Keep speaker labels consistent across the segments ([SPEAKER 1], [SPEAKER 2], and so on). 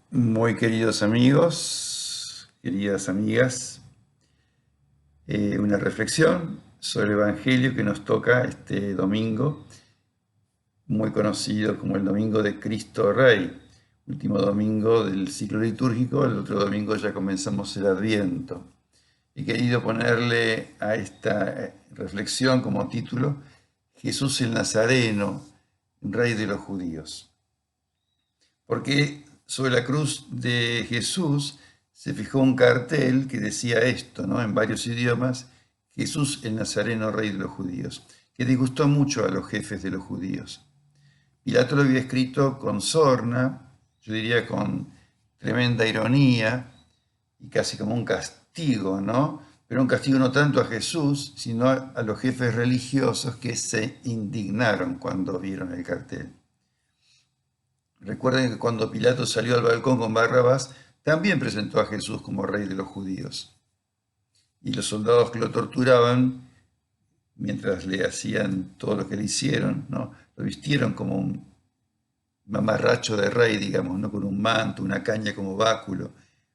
[SPEAKER 1] Muy queridos amigos, queridas amigas, una reflexión sobre el Evangelio que nos toca este domingo, muy conocido como el Domingo de Cristo Rey, último domingo del ciclo litúrgico. El otro domingo ya comenzamos el Adviento. He querido ponerle a esta reflexión como título Jesús el Nazareno, Rey de los Judíos. Porque sobre la cruz de Jesús se fijó un cartel que decía esto, ¿no? En varios idiomas: Jesús el Nazareno, Rey de los Judíos, que disgustó mucho a los jefes de los judíos. Pilato lo había escrito con sorna, yo diría con tremenda ironía y casi como un castigo, ¿no? Pero un castigo no tanto a Jesús, sino a los jefes religiosos que se indignaron cuando vieron el cartel. Recuerden que cuando Pilato salió al balcón con Barrabás, también presentó a Jesús como rey de los judíos. Y los soldados que lo torturaban, mientras le hacían todo lo que le hicieron, ¿no? Lo vistieron como un mamarracho de rey, digamos, ¿no? Con un manto, una caña como báculo,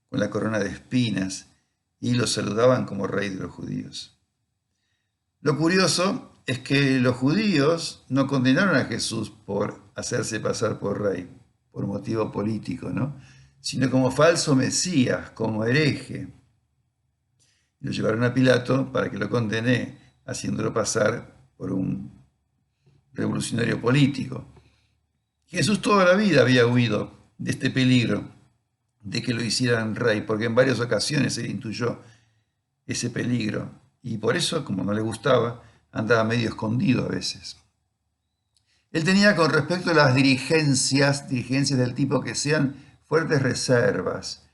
[SPEAKER 1] con la corona de espinas, y lo saludaban como rey de los judíos. Lo curioso es que los judíos no condenaron a Jesús por hacerse pasar por rey, por motivo político, ¿no? Sino como falso Mesías, como hereje. Lo llevaron a Pilato para que lo condene, haciéndolo pasar por un revolucionario político. Jesús toda la vida había huido de este peligro, de que lo hicieran rey, porque en varias ocasiones se intuyó ese peligro. Y por eso, como no le gustaba, andaba medio escondido a veces. Él tenía con respecto a las dirigencias del tipo que sean, fuertes reservas.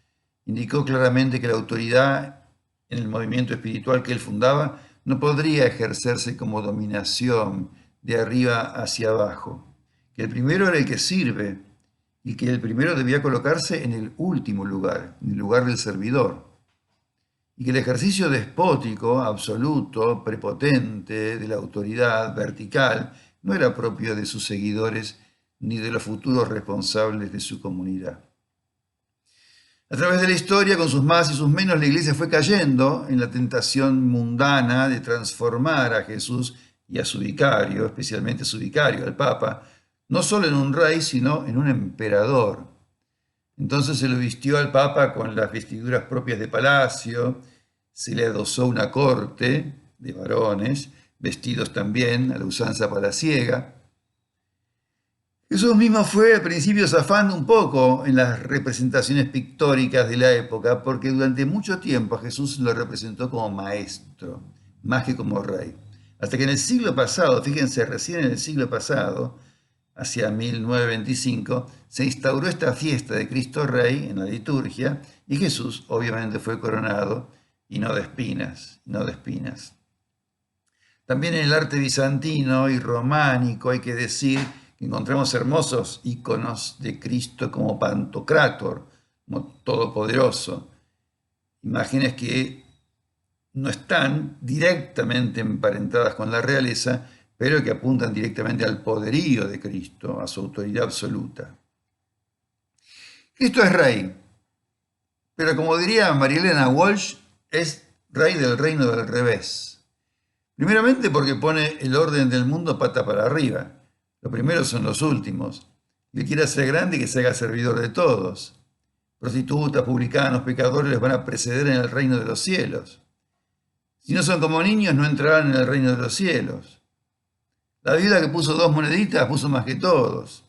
[SPEAKER 1] Indicó claramente que la autoridad en el movimiento espiritual que él fundaba no podría ejercerse como dominación de arriba hacia abajo, que el primero era el que sirve y que el primero debía colocarse en el último lugar, en el lugar del servidor, y que el ejercicio despótico, absoluto, prepotente de la autoridad vertical no era propio de sus seguidores ni de los futuros responsables de su comunidad. A través de la historia, con sus más y sus menos, la iglesia fue cayendo en la tentación mundana de transformar a Jesús y a su vicario, especialmente a su vicario, al Papa, no solo en un rey, sino en un emperador. Entonces se lo vistió al Papa con las vestiduras propias de palacio, se le adosó una corte de varones, vestidos también a la usanza palaciega. Jesús mismo fue al principio zafando un poco en las representaciones pictóricas de la época, porque durante mucho tiempo a Jesús lo representó como maestro, más que como rey. Hasta que en el siglo pasado, fíjense, recién en el siglo pasado, hacia 1925, se instauró esta fiesta de Cristo Rey en la liturgia y Jesús obviamente fue coronado y no de espinas, no de espinas. También en el arte bizantino y románico hay que decir que encontramos hermosos iconos de Cristo como Pantocrátor, como Todopoderoso, imágenes que no están directamente emparentadas con la realeza, pero que apuntan directamente al poderío de Cristo, a su autoridad absoluta. Cristo es rey, pero como diría Marielena Walsh, es rey del reino del revés. Primeramente porque pone el orden del mundo pata para arriba. Los primeros son los últimos. Él quiere ser grande y que se haga servidor de todos. Prostitutas, publicanos, pecadores les van a preceder en el reino de los cielos. Si no son como niños, no entrarán en el reino de los cielos. La viuda que puso 2 moneditas puso más que todos.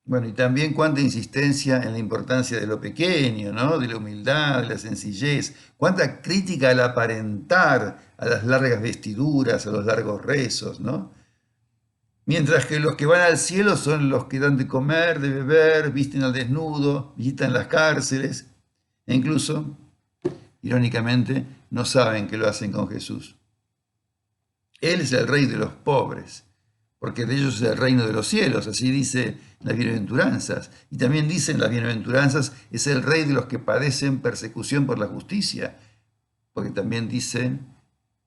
[SPEAKER 1] Bueno, y también cuánta insistencia en la importancia de lo pequeño, ¿no? De la humildad, de la sencillez. Cuánta crítica al aparentar, a las largas vestiduras, a los largos rezos, ¿no? Mientras que los que van al cielo son los que dan de comer, de beber, visten al desnudo, visitan las cárceles e incluso, irónicamente, no saben que lo hacen con Jesús. Él es el rey de los pobres, porque de ellos es el reino de los cielos, así dice las bienaventuranzas. Y también dicen las bienaventuranzas, es el rey de los que padecen persecución por la justicia, porque también dice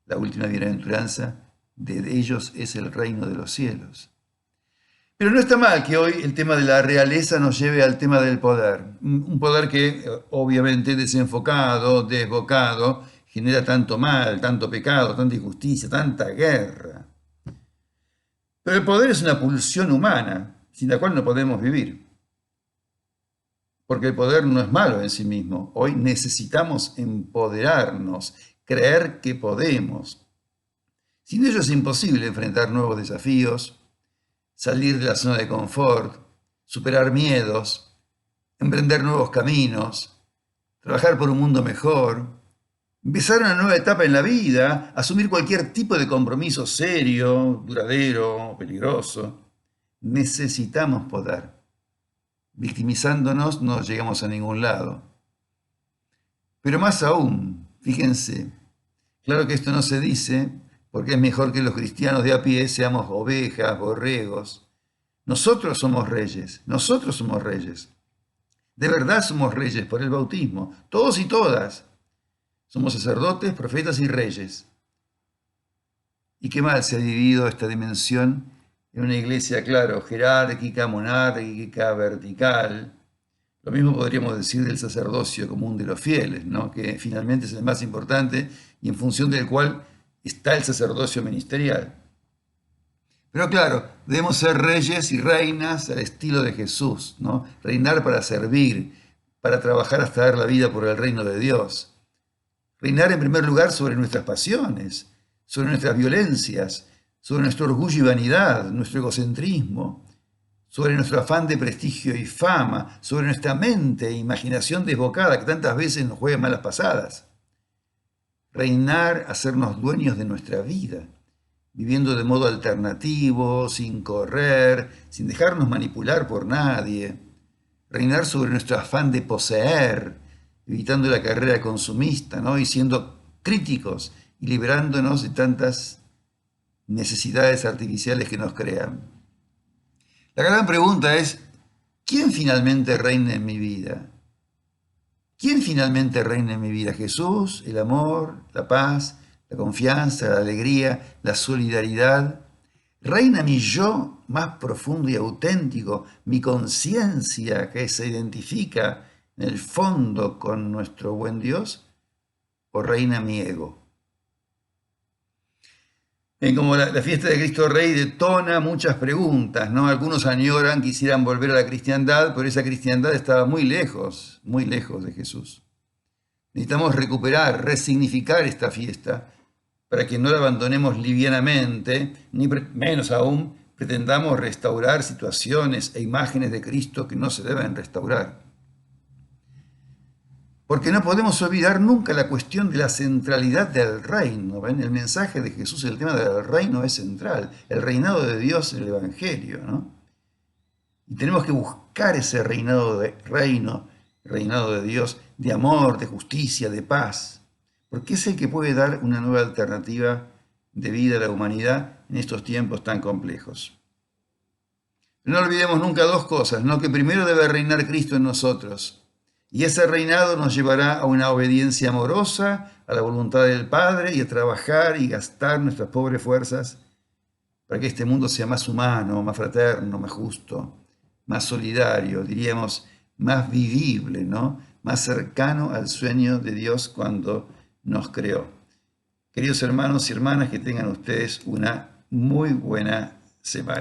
[SPEAKER 1] la última bienaventuranza, de ellos es el reino de los cielos. Pero no está mal que hoy el tema de la realeza nos lleve al tema del poder. Un poder que obviamente desenfocado, desbocado, genera tanto mal, tanto pecado, tanta injusticia, tanta guerra. Pero el poder es una pulsión humana, sin la cual no podemos vivir. Porque el poder no es malo en sí mismo. Hoy necesitamos empoderarnos, creer que podemos. Sin ello es imposible enfrentar nuevos desafíos, salir de la zona de confort, superar miedos, emprender nuevos caminos, trabajar por un mundo mejor, empezar una nueva etapa en la vida, asumir cualquier tipo de compromiso serio, duradero, peligroso. Necesitamos poder. Victimizándonos no llegamos a ningún lado. Pero más aún, fíjense, claro que esto no se dice porque es mejor que los cristianos de a pie seamos ovejas, borregos. Nosotros somos reyes, nosotros somos reyes. De verdad somos reyes por el bautismo, todos y todas. Somos sacerdotes, profetas y reyes. Y qué mal se ha dividido esta dimensión en una iglesia, claro, jerárquica, monárquica, vertical. Lo mismo podríamos decir del sacerdocio común de los fieles, ¿no? Que finalmente es el más importante y en función del cual está el sacerdocio ministerial. Pero claro, debemos ser reyes y reinas al estilo de Jesús, ¿no? Reinar para servir, para trabajar hasta dar la vida por el reino de Dios. Reinar en primer lugar sobre nuestras pasiones, sobre nuestras violencias, sobre nuestro orgullo y vanidad, nuestro egocentrismo, sobre nuestro afán de prestigio y fama, sobre nuestra mente e imaginación desbocada que tantas veces nos juega malas pasadas. Reinar, hacernos dueños de nuestra vida, viviendo de modo alternativo, sin correr, sin dejarnos manipular por nadie. Reinar sobre nuestro afán de poseer, evitando la carrera consumista, ¿no? Y siendo críticos y liberándonos de tantas necesidades artificiales que nos crean. La gran pregunta es, ¿quién finalmente reina en mi vida? ¿Quién finalmente reina en mi vida? ¿Jesús, el amor, la paz, la confianza, la alegría, la solidaridad? ¿Reina mi yo más profundo y auténtico, mi conciencia que se identifica en el fondo con nuestro buen Dios? ¿O reina mi ego? Como la fiesta de Cristo Rey detona muchas preguntas, ¿no? Algunos añoran, quisieran volver a la cristiandad, pero esa cristiandad estaba muy lejos de Jesús. Necesitamos recuperar, resignificar esta fiesta para que no la abandonemos livianamente, ni menos aún pretendamos restaurar situaciones e imágenes de Cristo que no se deben restaurar. Porque no podemos olvidar nunca la cuestión de la centralidad del reino. ¿Ven? El mensaje de Jesús, el tema del reino es central. El reinado de Dios en el Evangelio, ¿no? Y tenemos que buscar ese reinado de Dios, de amor, de justicia, de paz. Porque es el que puede dar una nueva alternativa de vida a la humanidad en estos tiempos tan complejos. No olvidemos nunca dos cosas, ¿no? Que primero debe reinar Cristo en nosotros. Y ese reinado nos llevará a una obediencia amorosa, a la voluntad del Padre y a trabajar y gastar nuestras pobres fuerzas para que este mundo sea más humano, más fraterno, más justo, más solidario, diríamos, más vivible, ¿no? Más cercano al sueño de Dios cuando nos creó. Queridos hermanos y hermanas, que tengan ustedes una muy buena semana.